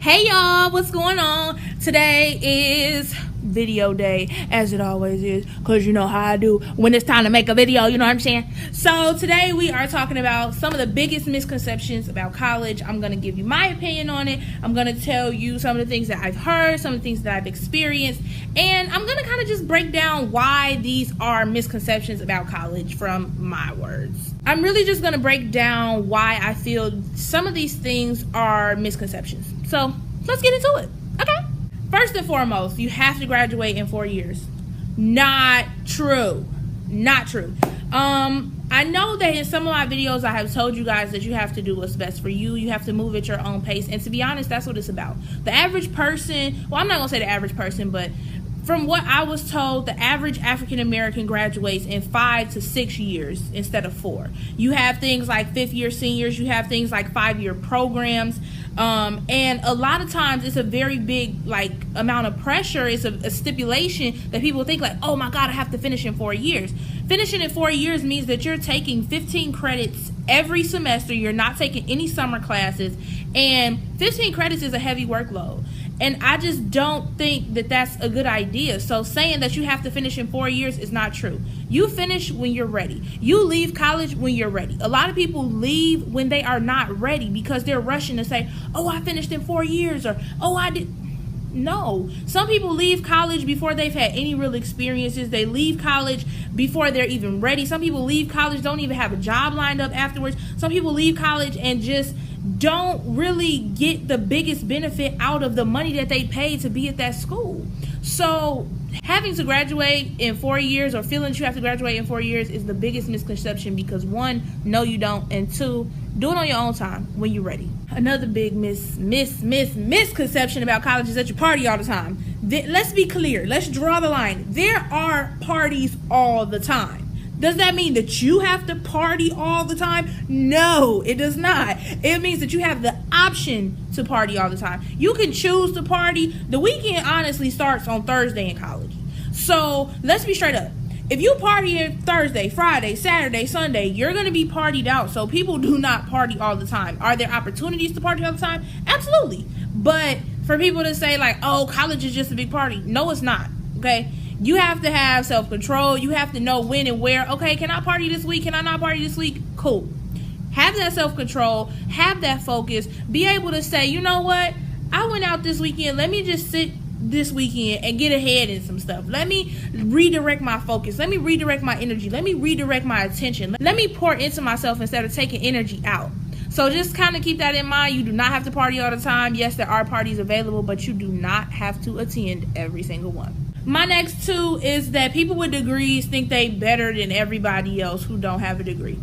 Hey y'all, what's going on? Today is video day, as it always is, because you know how I do when it's time to make a video, you know what I'm saying? So today we are talking about some of the biggest misconceptions about college. I'm going to give you my opinion on it. I'm going to tell you some of the things that I've heard, some of the things that I've experienced, and I'm going to kind of just break down why these are misconceptions about college from my words. I'm really just going to break down why I feel some of these things are misconceptions. So let's get into it. Okay. First and foremost, you have to graduate in 4 years. Not true. Not true. I know that in some of my videos I have told you guys that you have to do what's best for you. You have to move at your own pace. And to be honest, that's what it's about. The average person, well, I'm not going to say the average person, but from what I was told, the average African American graduates in 5 to 6 years instead of 4. You have things like 5th year seniors. You have things like 5-year programs. And a lot of times it's a very big amount of pressure. It's a stipulation that people think like, oh my God, I have to finish in 4 years. Finishing in 4 years means that you're taking 15 credits every semester. You're not taking any summer classes, and 15 credits is a heavy workload. And I just don't think that that's a good idea. So saying that you have to finish in 4 years is not true. You finish when you're ready. You leave college when you're ready. A lot of people leave when they are not ready because they're rushing to say, oh, I finished in 4 years, or oh, I did. No. Some people leave college before they've had any real experiences. They leave college before they're even ready. Some people leave college, don't even have a job lined up afterwards. Some people leave college and just don't really get the biggest benefit out of the money that they paid to be at that school. So having to graduate in 4 years, or feeling that you have to graduate in 4 years, is the biggest misconception because 1, no you don't, and 2, do it on your own time when you're ready. Another big misconception about college is that you party all the time. Let's be clear. Let's draw the line. There are parties all the time. Does that mean that you have to party all the time? No, it does not. It means that you have the option to party all the time. You can choose to party. The weekend honestly starts on Thursday in college. So let's be straight up. If you party on Thursday, Friday, Saturday, Sunday, you're going to be partied out. So people do not party all the time. Are there opportunities to party all the time? Absolutely. But for people to say like, oh, college is just a big party. No, it's not. Okay. You have to have self-control. You have to know when and where. Okay, can I party this week? Can I not party this week? Cool. Have that self-control. Have that focus. Be able to say, you know what? I went out this weekend. Let me just sit this weekend and get ahead in some stuff. Let me redirect my focus. Let me redirect my energy. Let me redirect my attention. Let me pour into myself instead of taking energy out. So just kind of keep that in mind. You do not have to party all the time. Yes, there are parties available, but you do not have to attend every single one. My next 2 is that people with degrees think they better than everybody else who don't have a degree.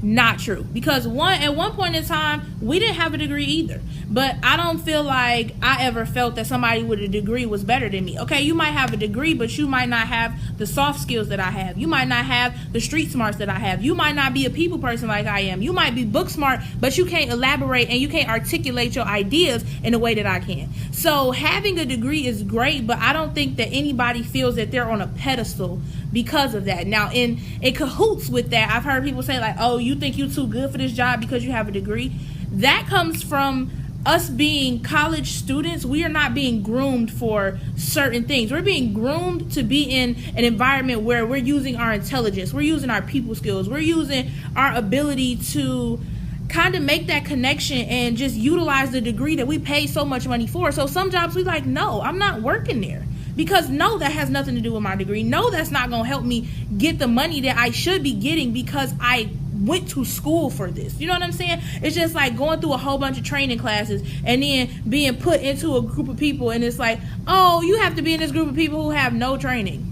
Not true. Because at one point in time, we didn't have a degree either. But I don't feel like I ever felt that somebody with a degree was better than me. Okay, you might have a degree, but you might not have the soft skills that I have. You might not have the street smarts that I have. You might not be a people person like I am. You might be book smart, but you can't elaborate and you can't articulate your ideas in a way that I can. So having a degree is great, but I don't think that anybody feels that they're on a pedestal because of that. Now, in cahoots with that, I've heard people say like, oh, you think you're too good for this job because you have a degree. That comes from us being college students. We are not being groomed for certain things. We're being groomed to be in an environment where we're using our intelligence. We're using our people skills. We're using our ability to kind of make that connection and just utilize the degree that we pay so much money for. So some jobs we like, no, I'm not working there. Because no, that has nothing to do with my degree. No, that's not going to help me get the money that I should be getting because I went to school for this. You know what I'm saying? It's just like going through a whole bunch of training classes and then being put into a group of people and it's like, oh, you have to be in this group of people who have no training.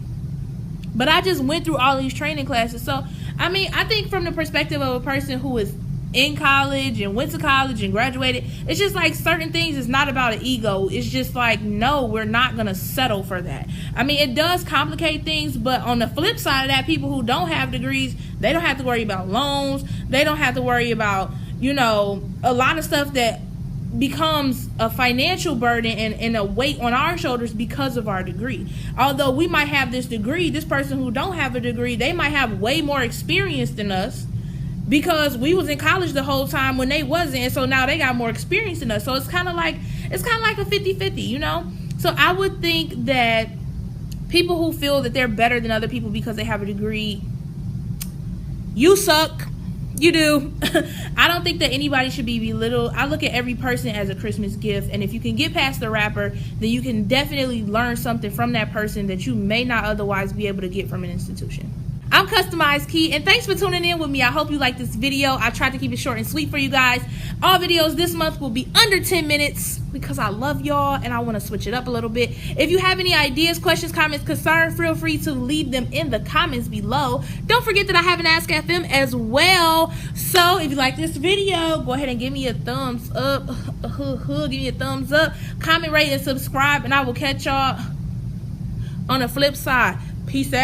But I just went through all these training classes. So, I mean, I think from the perspective of a person who is in college and went to college and graduated, it's just like certain things is not about an ego. It's just like, no, we're not gonna settle for that. I mean, it does complicate things, but on the flip side of that, people who don't have degrees, they don't have to worry about loans. They don't have to worry about, you know, a lot of stuff that becomes a financial burden and a weight on our shoulders because of our degree. Although we might have this degree, this person who don't have a degree, they might have way more experience than us because we was in college the whole time when they wasn't, and so now they got more experience than us. So it's kind of like It's kind of like a 50-50, you know? So I would think that people who feel that they're better than other people because they have a degree, you suck. You do. I don't think that anybody should be belittled. I look at every person as a Christmas gift, and if you can get past the rapper, then you can definitely learn something from that person that you may not otherwise be able to get from an institution. I'm Customized Key, and thanks for tuning in with me. I hope you like this video. I tried to keep it short and sweet for you guys. All videos this month will be under 10 minutes because I love y'all and I want to switch it up a little bit. If you have any ideas, questions, comments, concerns, feel free to leave them in the comments below. Don't forget that I have an Ask FM as well. So if you like this video, go ahead and give me a thumbs up. Give me a thumbs up. Comment, rate, and subscribe, and I will catch y'all on the flip side. Peace out.